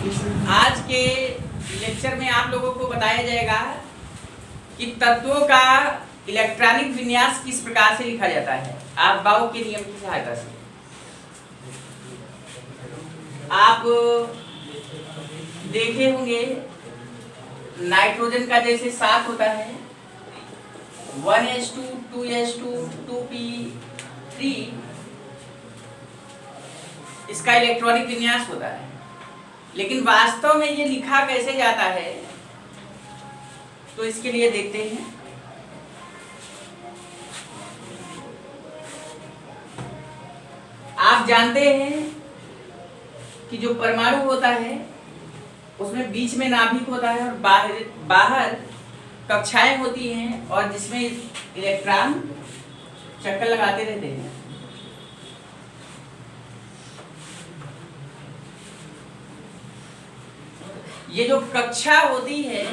आज के लेक्चर में आप लोगों को बताया जाएगा कि तत्वों का इलेक्ट्रॉनिक विन्यास किस प्रकार से लिखा जाता है आपबाउ के नियम की सहायता से। आप देखे होंगे नाइट्रोजन का जैसे 7 होता है 1s2 2s2 2p3, इसका इलेक्ट्रॉनिक विन्यास होता है। लेकिन वास्तव में ये लिखा कैसे जाता है तो इसके लिए देखते हैं। आप जानते हैं कि जो परमाणु होता है उसमें बीच में नाभिक होता है और बाहर कक्षाएं होती हैं और जिसमें इलेक्ट्रॉन चक्कर लगाते रहते हैं। ये जो कक्षा होती है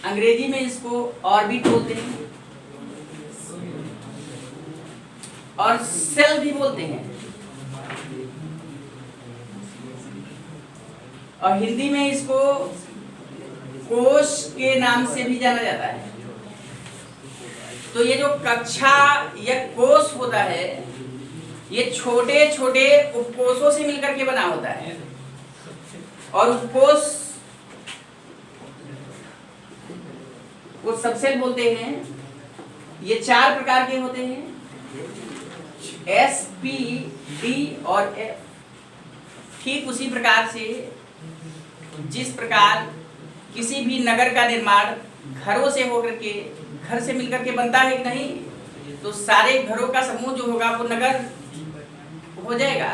अंग्रेजी में इसको ऑर्बिट बोलते हैं और सेल भी बोलते हैं, और हिंदी में इसको कोश के नाम से भी जाना जाता है। तो ये जो कक्षा या कोश होता है ये छोटे छोटे उपकोषों से मिलकर के बना होता है, और उपकोष वो सबसेल बोलते हैं। ये 4 प्रकार के होते हैं, S, P, D और F। ठीक उसी प्रकार से जिस प्रकार किसी भी नगर का निर्माण घरों से होकर के घर से मिलकर के बनता है कि नहीं, तो सारे घरों का समूह जो होगा वो नगर हो जाएगा।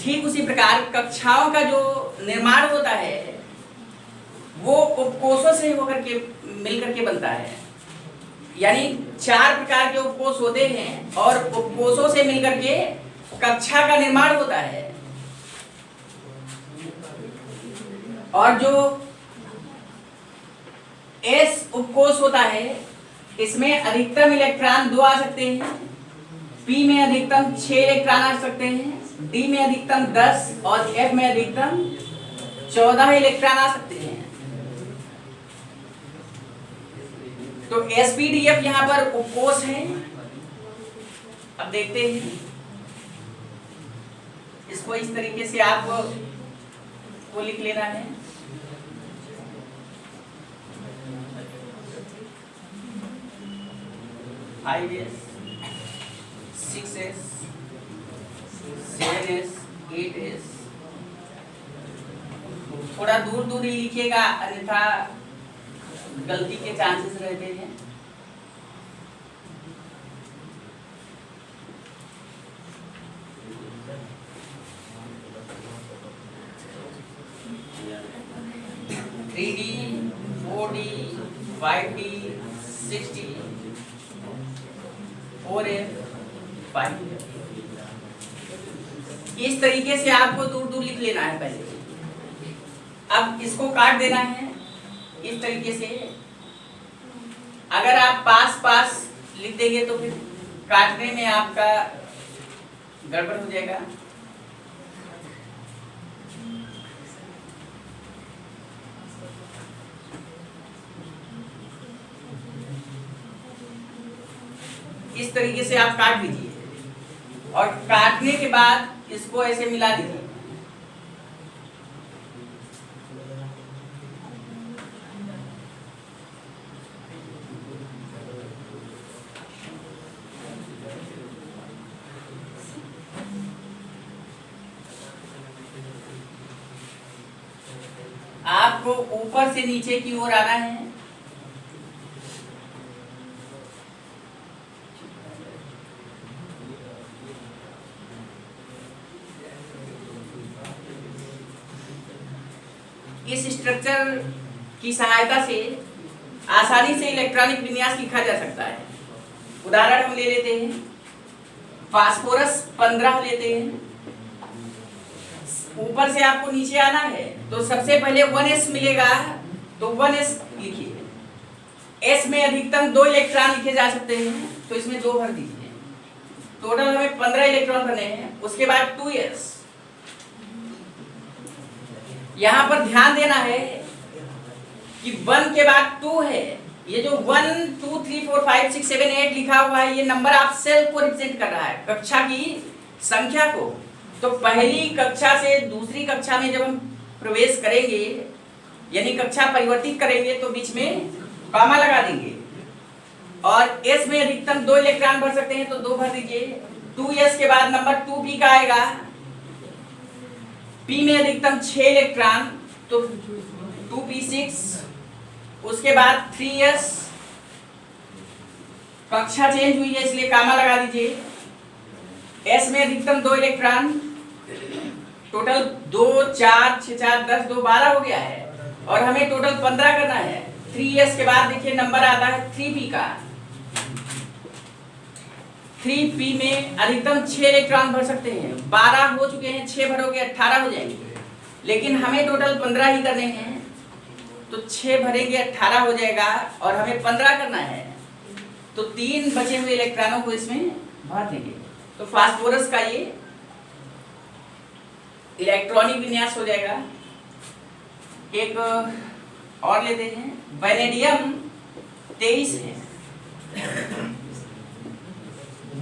ठीक उसी प्रकार कक्षाओं का जो निर्माण होता है वो उपकोषों से होकर के मिलकर के बनता है। यानी 4 प्रकार के उपकोष होते हैं और उपकोषों से मिलकर के कक्षा का निर्माण होता है। और जो S उपकोष होता है इसमें अधिकतम इलेक्ट्रॉन 2 आ सकते हैं, P में अधिकतम 6 इलेक्ट्रॉन आ सकते हैं, D में अधिकतम 10 और F में अधिकतम 14 इलेक्ट्रॉन आ सकते हैं। तो SPDF यहाँ पर उपकोष है। अब देखते हैं इसको इस तरीके से आपको लिख लेना है। Five S 6s 7s 8s। थोड़ा दूर दूर ही लिखिएगा अन्यथा गलती के चांसेस रहते हैं। Three D 4D 5D 6D 4F 5F। इस तरीके से आपको दूर दूर लिख लेना है पहले। अब इसको काट देना है इस तरीके से। अगर आप पास पास लिख देंगे तो फिर काटने में आपका गड़बड़ हो जाएगा। इस तरीके से आप काट दीजिए और काटने के बाद इसको ऐसे मिला दीजिए। आपको ऊपर से नीचे की ओर आना है। इस स्ट्रक्चर की सहायता से आसानी से इलेक्ट्रॉनिक विन्यास लिखा जा सकता है। उदाहरण हम ले लेते हैं, फास्फोरस 15 लेते हैं। ऊपर से आपको नीचे आना है तो सबसे पहले 1s मिलेगा तो 1s लिखिए। S में अधिकतम 2 इलेक्ट्रॉन लिखे जा सकते हैं तो इसमें 2 भर दीजिए। टोटल हमें 15 इलेक्ट्रॉन भरने हैं। उसके बाद 2s, यहां पर ध्यान देना है कि 1 के बाद 2 है। ये जो 1 2 3 4 5 6 7 8 लिखा हुआ है, ये नंबर आप सेल को रिप्रेजेंट कर रहा है, कक्षा की संख्या को। तो पहली कक्षा से दूसरी कक्षा में जब हम प्रवेश करेंगे यानी कक्षा परिवर्तित करेंगे तो बीच में कॉमा लगा देंगे। और s में अधिकतम 2 इलेक्ट्रॉन भर सकते हैं तो 2 भर दीजिए। 2s के बाद नंबर 2p का आएगा। p में अधिकतम 6 इलेक्ट्रॉन तो 2p6। उसके बाद 3s, कक्षा चेंज हुई है इसलिए कॉमा लगा दीजिए। s में अधिकतम 2 इलेक्ट्रॉन, टोटल 2 4 6 4 10 2 12 हो गया है और हमें टोटल 15 करना है। 3s के बाद देखिए नंबर आता है 3p का। 3p में अधिकतम 6 इलेक्ट्रॉन भर सकते हैं। 12 हो चुके हैं, 6 भरोगे 18 हो जाएंगे, लेकिन हमें टोटल 15 ही करने हैं तो 6 भरेंगे 18 हो जाएगा और हमें 15 करना है तो 3 बचे हुए इलेक्ट्रॉनों को इसमें भर देंगे। तो फास्फोरस का ये इलेक्ट्रॉनिक विन्यास हो जाएगा। एक और लेते हैं, वैनेडियम 23 है।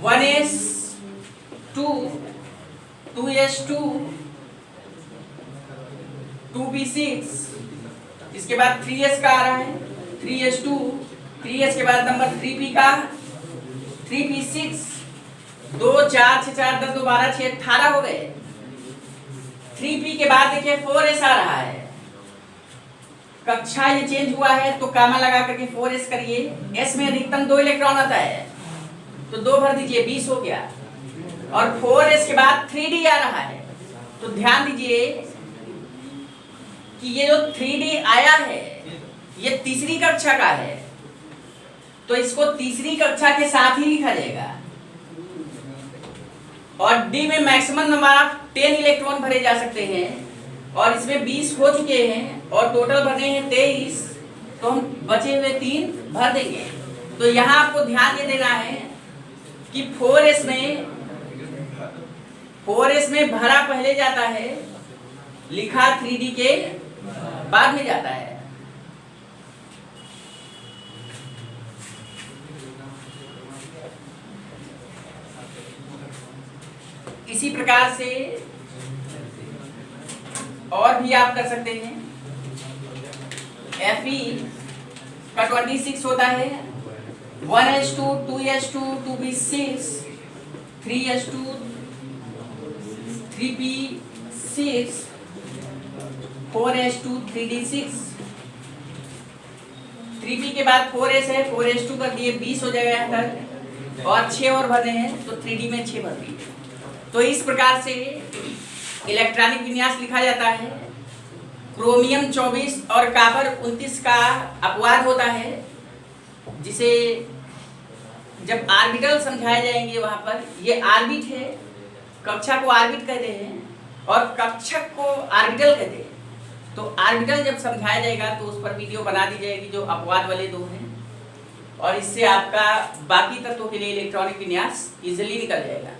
1s2 2s2 2p6, इसके बाद 3s का आ रहा है 3s2, 3s के बाद नंबर 3p का 3p6, 2 4 6 4 10 2 12 6 18 हो गए। 3p के बाद देखिए 4s आ रहा है, कक्षा ये चेंज हुआ है तो कामा लगा करके 4s करिए। s में अधिकतम 2 इलेक्ट्रॉन आता है तो 2 भर दीजिए, 20 हो गया। और 4s के बाद 3d आ रहा है तो ध्यान दीजिए कि ये जो 3d आया है ये तीसरी कक्षा का है तो इसको तीसरी कक्षा के साथ ही लिखा जाएगा। और d में मैक्सिमम नंबर आप 10 इलेक्ट्रॉन भरे जा सकते हैं और इसमें 20 हो चुके हैं और टोटल भरने हैं 23 तो हम बचे हुए 3 भर देंगे। तो यहाँ आपको ध्यान ये देना है कि 4s में भरा पहले जाता है, लिखा 3d के बाद में जाता है। इसी प्रकार से और भी आप कर सकते हैं। Fe का 26 होता है, 1s2 2s2 2p6 3s2 3p6 4s2 3d6। 3p के बाद 4s है, 4s2 कर दिए 20 हो जाएगा यहाँ तक और 6 और भरने हैं तो 3d में 6 भर दिए। तो इस प्रकार से इलेक्ट्रॉनिक विन्यास लिखा जाता है। क्रोमियम 24 और कॉपर 29 का अपवाद होता है, जिसे जब ऑर्बिटल समझाए जाएंगे वहां पर ये ऑर्बिट है, कक्षा को ऑर्बिट कहते हैं और कक्षक को ऑर्बिटल कहते हैं। तो ऑर्बिटल जब समझाया जाएगा तो उस पर वीडियो बना दी जाएगी जो अपवाद वाले 2 हैं और इससे आपका बाकी तत्वों के लिए इलेक्ट्रॉनिक विन्यास इजीली निकल जाएगा।